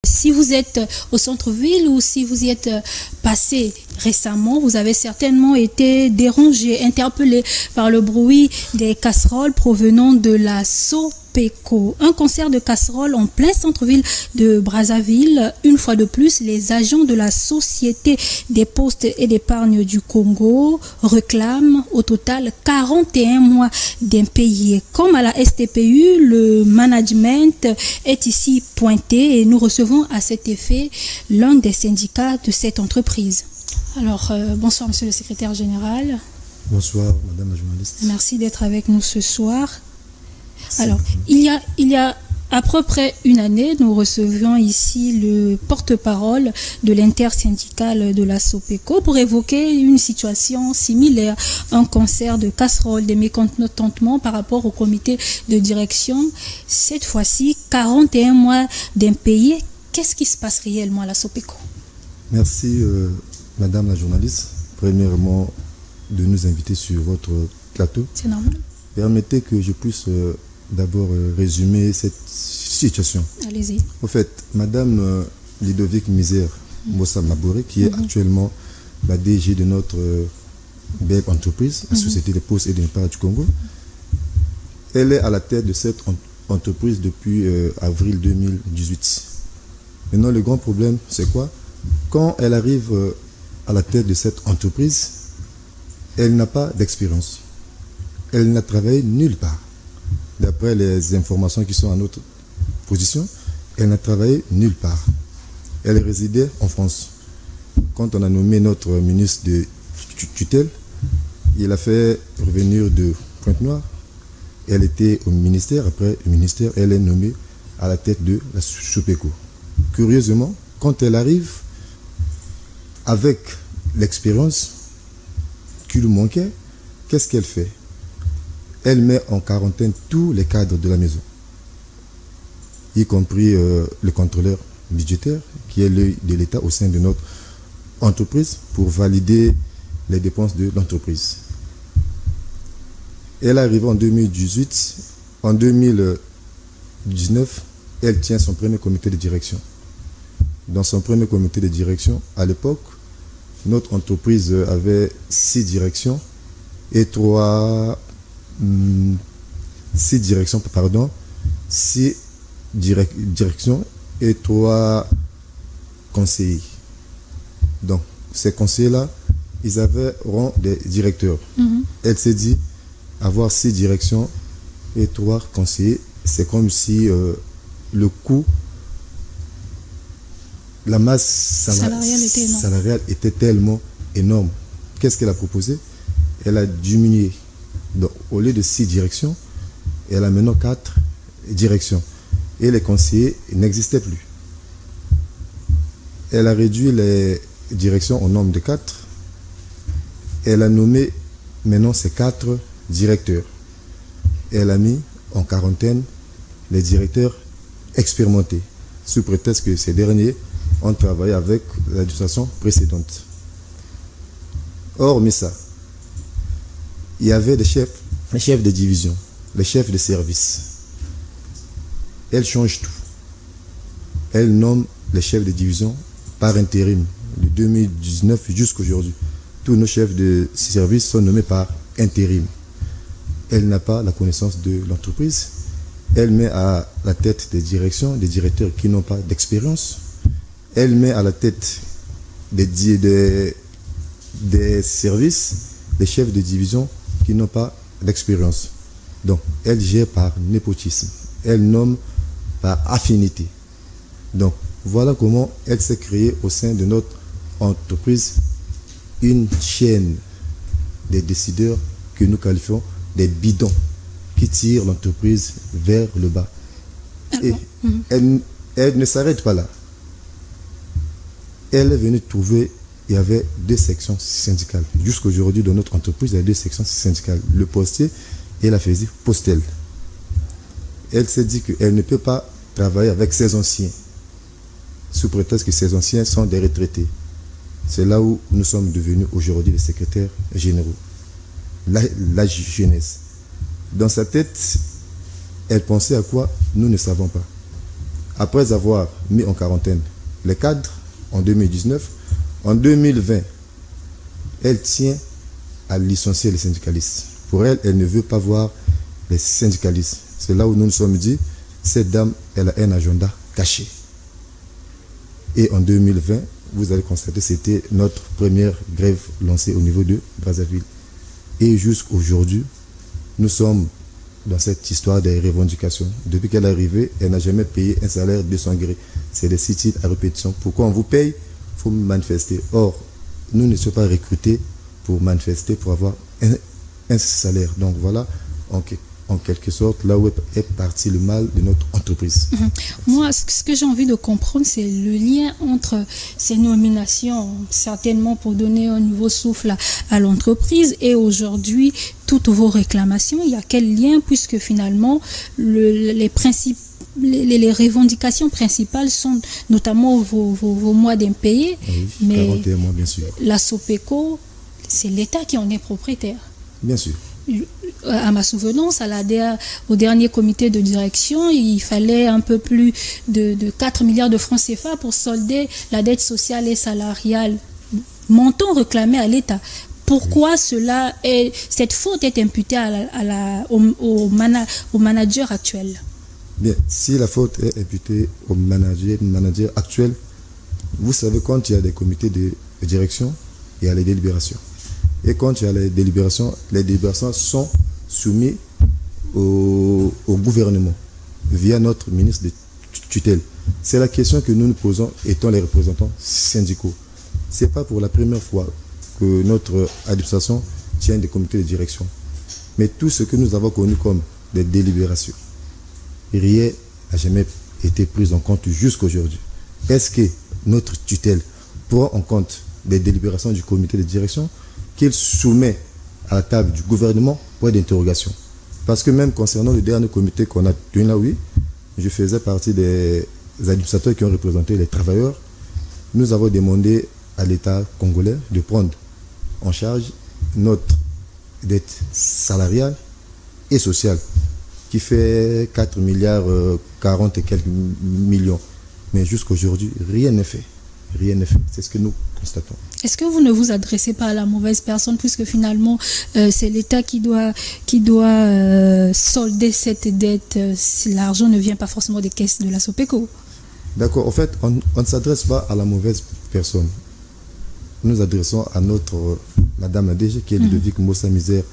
Si vous êtes au centre-ville ou si vous y êtes passé récemment, vous avez certainement été dérangé, interpellé par le bruit des casseroles provenant de la Sopeco. Un concert de casseroles en plein centre-ville de Brazzaville. Une fois de plus, les agents de la Société des postes et d'épargne du Congo réclament au total 41 mois d'impayés. Comme à la STPU, le management est ici pointé et nous recevons à cet effet l'un des syndicats de cette entreprise. Alors, bonsoir Monsieur le Secrétaire Général. Bonsoir Madame la journaliste. Merci d'être avec nous ce soir. Alors, il y a à peu près une année, nous recevions ici le porte-parole de l'intersyndicale de la Sopeco pour évoquer une situation similaire, un concert de casseroles, des mécontentements par rapport au comité de direction. Cette fois-ci, 41 mois d'impayés. Qu'est-ce qui se passe réellement à la Sopeco? Merci Madame la journaliste, premièrement de nous inviter sur votre plateau. C'est normal. Permettez que je puisse d'abord résumer cette situation. Allez-y. Au fait, Madame Ludovic Misère Mossa Maboré, qui est actuellement la DG de notre belle entreprise, la Société des postes et d'épargne du Congo, elle est à la tête de cette entreprise depuis avril 2018. Maintenant, le grand problème, c'est quoi? Quand elle arrive à la tête de cette entreprise, elle n'a pas d'expérience. Elle n'a travaillé nulle part. D'après les informations qui sont à notre position, elle n'a travaillé nulle part. Elle résidait en France. Quand on a nommé notre ministre de tutelle, il a fait revenir de Pointe-Noire. Elle était au ministère. Après le ministère, elle est nommée à la tête de la Sopeco. Curieusement, quand elle arrive avec l'expérience qui lui manquait, qu'est-ce qu'elle fait? Elle met en quarantaine tous les cadres de la maison, y compris le contrôleur budgétaire, qui est l'œil de l'État au sein de notre entreprise, pour valider les dépenses de l'entreprise. Elle arrive en 2018. En 2019, elle tient son premier comité de direction. Dans son premier comité de direction, à l'époque, notre entreprise avait 6 directions et 6 directions et 3 conseillers. Donc, ces conseillers-là, ils avaient rang des directeurs. Elle s'est dit, avoir 6 directions et 3 conseillers, c'est comme si le coût, la masse salariale était tellement énorme. Qu'est-ce qu'elle a proposé? Elle a diminué. Donc, au lieu de 6 directions, elle a maintenant 4 directions. Et les conseillers n'existaient plus. Elle a réduit les directions au nombre de 4. Elle a nommé maintenant ces 4 directeurs. Elle a mis en quarantaine les directeurs expérimentés, sous prétexte que ces derniers ont travaillé avec l'administration précédente. Hormis ça, il y avait les chefs de division, les chefs de service. Elle change tout. Elle nomme les chefs de division par intérim, de 2019 jusqu'à aujourd'hui. Tous nos chefs de service sont nommés par intérim. Elle n'a pas la connaissance de l'entreprise. Elle met à la tête des directions des directeurs qui n'ont pas d'expérience. Elle met à la tête des services des chefs de division qui n'ont pas d'expérience. Donc, elle gère par népotisme. Elle nomme par affinité. Donc, voilà comment elle s'est créée au sein de notre entreprise une chaîne des décideurs que nous qualifions des bidons qui tirent l'entreprise vers le bas. Et elle ne s'arrête pas là. Elle est venue trouver, il y avait 2 sections syndicales. Jusqu'à aujourd'hui, dans notre entreprise, il y a 2 sections syndicales. Le postier et la faisie postelle. Elle s'est dit qu'elle ne peut pas travailler avec ses anciens, sous prétexte que ces anciens sont des retraités. C'est là où nous sommes devenus aujourd'hui les secrétaires généraux. La jeunesse. Dans sa tête, elle pensait à quoi? Nous ne savons pas. après avoir mis en quarantaine les cadres en 2019, en 2020, elle tient à licencier les syndicalistes. Pour elle, elle ne veut pas voir les syndicalistes. C'est là où nous nous sommes dit, cette dame, elle a un agenda caché. Et en 2020, vous allez constater, c'était notre première grève lancée au niveau de Brazzaville. Et jusqu'à aujourd'hui, nous sommes dans cette histoire des revendications. Depuis qu'elle est arrivée, elle n'a jamais payé un salaire de son gré. C'est des sites à répétition. Pourquoi on vous paye? Il faut manifester. Or, nous ne sommes pas recrutés pour manifester, pour avoir un salaire. Donc voilà, en quelque sorte, là où est parti le mal de notre entreprise. Moi, ce que j'ai envie de comprendre, c'est le lien entre ces nominations, certainement pour donner un nouveau souffle à l'entreprise, et aujourd'hui, toutes vos réclamations. Il y a quel lien, puisque finalement, les revendications principales sont notamment vos mois d'impayés, Oui, mais 41 mois, bien sûr. la Sopeco, c'est l'État qui en est propriétaire. Bien sûr. À ma souvenance, au dernier comité de direction, il fallait un peu plus de 4 milliards de francs CFA pour solder la dette sociale et salariale. Montant réclamé à l'État. Pourquoi cette faute est imputée au manager actuel? Bien, si la faute est imputée au manager actuel, vous savez, quand il y a des comités de direction, il y a les délibérations. Et quand il y a les délibérations sont soumises au gouvernement via notre ministre de tutelle. C'est la question que nous nous posons étant les représentants syndicaux. Ce n'est pas pour la première fois que notre administration tient des comités de direction. Mais tout ce que nous avons connu comme des délibérations, rien n'a jamais été pris en compte jusqu'à aujourd'hui. Est-ce que notre tutelle prend en compte des délibérations du comité de direction qu'il soumet à la table du gouvernement pour d'interrogation? Parce que même concernant le dernier comité qu'on a tenu là, oui, je faisais partie des administrateurs qui ont représenté les travailleurs. Nous avons demandé à l'État congolais de prendre en charge notre dette salariale et sociale qui fait 4 milliards 40 et quelques millions. Mais jusqu'à aujourd'hui, rien n'est fait. Rien n'est fait. C'est ce que nous constatons. Est-ce que vous ne vous adressez pas à la mauvaise personne, puisque finalement c'est l'État qui doit solder cette dette, si l'argent ne vient pas forcément des caisses de la Sopeco? D'accord. En fait, on ne s'adresse pas à la mauvaise personne. Nous nous adressons à notre Madame la DG, qui est Ludovic Mbossa Misère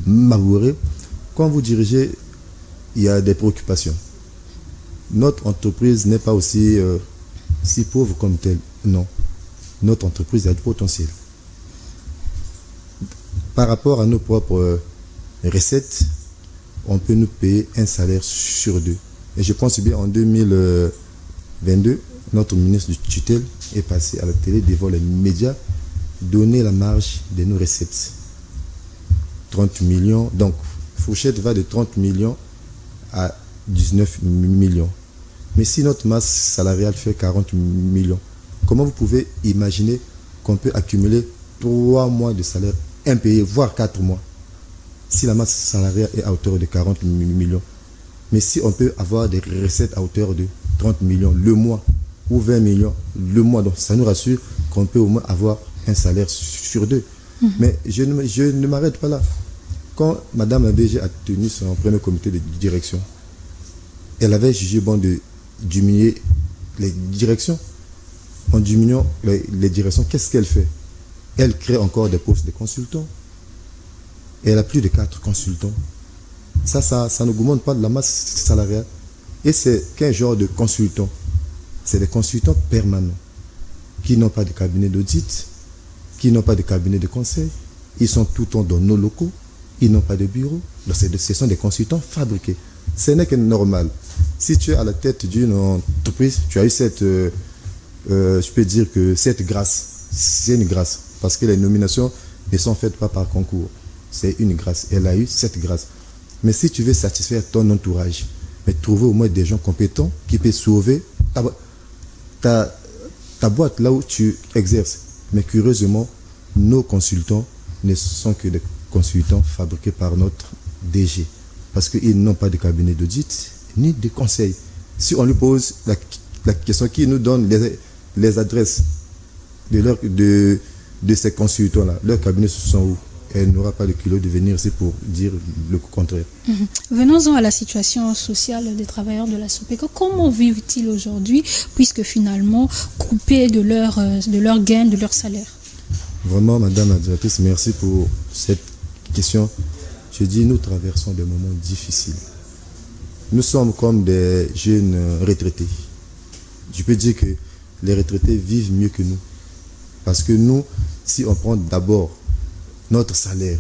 Mabouré. Quand vous dirigez, il y a des préoccupations. Notre entreprise n'est pas aussi si pauvre comme telle. Non. Notre entreprise a du potentiel. Par rapport à nos propres recettes, on peut nous payer un salaire sur 2. Et je pense bien en 2022, notre ministre du tutelle est passé à la télé devant les médias, donner la marge de nos recettes. 30 millions. Donc, fourchette va de 30 millions à 19 millions. Mais si notre masse salariale fait 40 millions, comment vous pouvez imaginer qu'on peut accumuler 3 mois de salaire impayé, voire 4 mois, si la masse salariale est à hauteur de 40 millions? Mais si on peut avoir des recettes à hauteur de 30 millions le mois, ou 20 millions le mois, donc ça nous rassure qu'on peut au moins avoir un salaire sur 2. Mais je ne m'arrête pas là. Quand Madame la DG a tenu son premier comité de direction, elle avait jugé bon de diminuer les directions. En diminuant les directions, qu'est-ce qu'elle fait? Elle crée encore des postes de consultants. Et elle a plus de 4 consultants. Ça n'augmente pas de la masse salariale. Et c'est qu'un genre de consultants. C'est des consultants permanents qui n'ont pas de cabinet d'audit, qui n'ont pas de cabinet de conseil. Ils sont tout le temps dans nos locaux. Ils n'ont pas de bureau. Donc ce sont des consultants fabriqués. Ce n'est que normal. Si tu es à la tête d'une entreprise, tu as eu cette, je peux dire que cette grâce, c'est une grâce. Parce que les nominations ne sont faites pas par concours. C'est une grâce. Elle a eu cette grâce. Mais si tu veux satisfaire ton entourage, mais trouver au moins des gens compétents qui peuvent sauver ta boîte là où tu exerces. Mais curieusement, nos consultants ne sont que des consultants fabriqués par notre DG. Parce qu'ils n'ont pas de cabinet d'audit ni de conseil. Si on lui pose la question, qui nous donne les adresses de ces consultants-là, leurs cabinets sont où? Elle n'aura pas le culot de venir ici pour dire le contraire. Venons-en à la situation sociale des travailleurs de la SOPECO. Comment vivent-ils aujourd'hui, puisque finalement coupés de leur gain, de leur salaire? Vraiment, Madame la directrice, merci pour cette question. Je dis, nous traversons des moments difficiles. Nous sommes comme des jeunes retraités. Je peux dire que les retraités vivent mieux que nous. Parce que nous, si on prend d'abord notre salaire,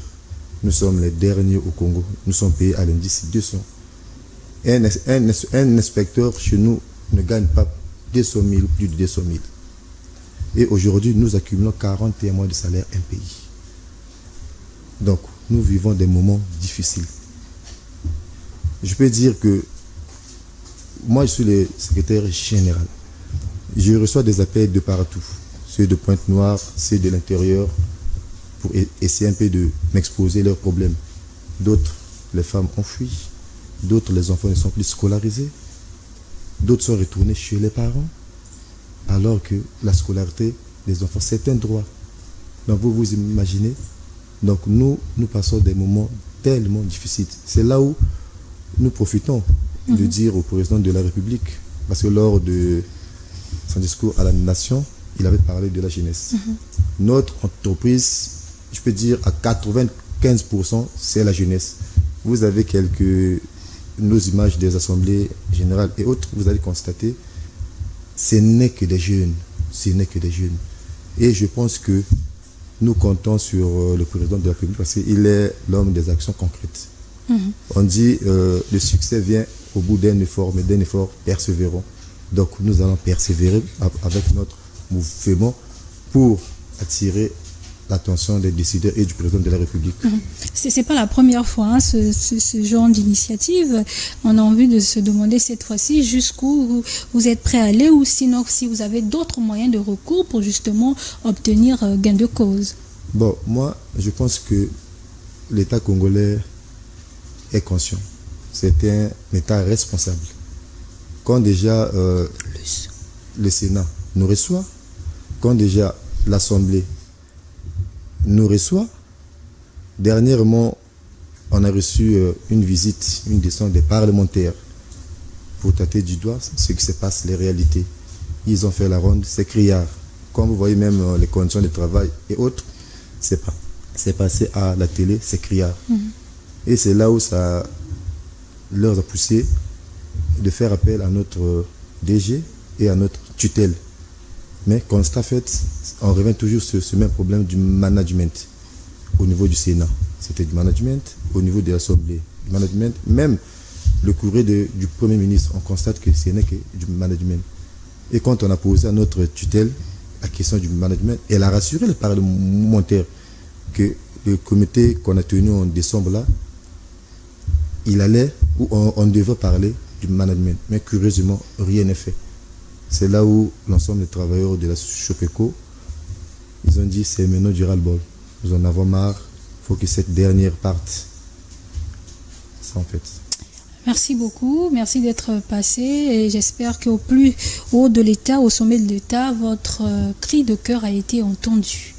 nous sommes les derniers au Congo. Nous sommes payés à l'indice 200. Un inspecteur chez nous ne gagne pas 200 000 ou plus de 200 000. Et aujourd'hui, nous accumulons 41 mois de salaire impayé. Donc, nous vivons des moments difficiles. Je peux dire que moi, je suis le secrétaire général. Je reçois des appels de partout. Ceux de Pointe-Noire, ceux de l'intérieur, pour essayer un peu de m'exposer leurs problèmes. D'autres, les femmes ont fui. D'autres, les enfants ne sont plus scolarisés. D'autres sont retournés chez les parents. Alors que la scolarité des enfants, c'est un droit. Donc vous vous imaginez. Donc nous passons des moments tellement difficiles. C'est là où nous profitons de dire au président de la République, parce que lors de son discours à la nation, il avait parlé de la jeunesse. Notre entreprise, je peux dire à 95%, c'est la jeunesse. Vous avez nos images des assemblées générales et autres, vous allez constater, ce n'est que des jeunes. Ce n'est que des jeunes. Et je pense que nous comptons sur le président de la République parce qu'il est l'homme des actions concrètes. On dit le succès vient au bout d'un effort, mais d'un effort persévérant. Donc nous allons persévérer avec notre mouvement pour attirer l'attention des décideurs et du président de la République. Ce n'est pas la première fois, ce genre d'initiative. On a envie de se demander cette fois-ci jusqu'où vous êtes prêt à aller, ou sinon si vous avez d'autres moyens de recours pour justement obtenir gain de cause. Bon, moi, je pense que l'État congolais est conscient. C'est un État responsable. Quand déjà le Sénat nous reçoit, quand déjà l'Assemblée nous reçoit. Dernièrement, on a reçu une visite, une descente des parlementaires pour tâter du doigt ce qui se passe, les réalités. Ils ont fait la ronde, c'est criard. Comme vous voyez même les conditions de travail et autres, c'est passé à la télé, c'est criard. Et c'est là où ça leur a poussé de faire appel à notre DG et à notre tutelle. Mais constat fait, on revient toujours sur ce même problème du management au niveau du Sénat. C'était du management, au niveau de l'Assemblée, du management. Même le courrier du Premier ministre, on constate que ce n'est que du management. Et quand on a posé à notre tutelle la question du management, elle a rassuré les parlementaires que le comité qu'on a tenu en décembre là, il allait, ou on devait parler du management. Mais curieusement, rien n'est fait. C'est là où l'ensemble des travailleurs de la SOPECO, ils ont dit c'est maintenant du ras-le-bol. Nous en avons marre, il faut que cette dernière parte. Ça en fait. Merci beaucoup, merci d'être passé et j'espère qu'au plus haut de l'État, au sommet de l'État, votre cri de cœur a été entendu.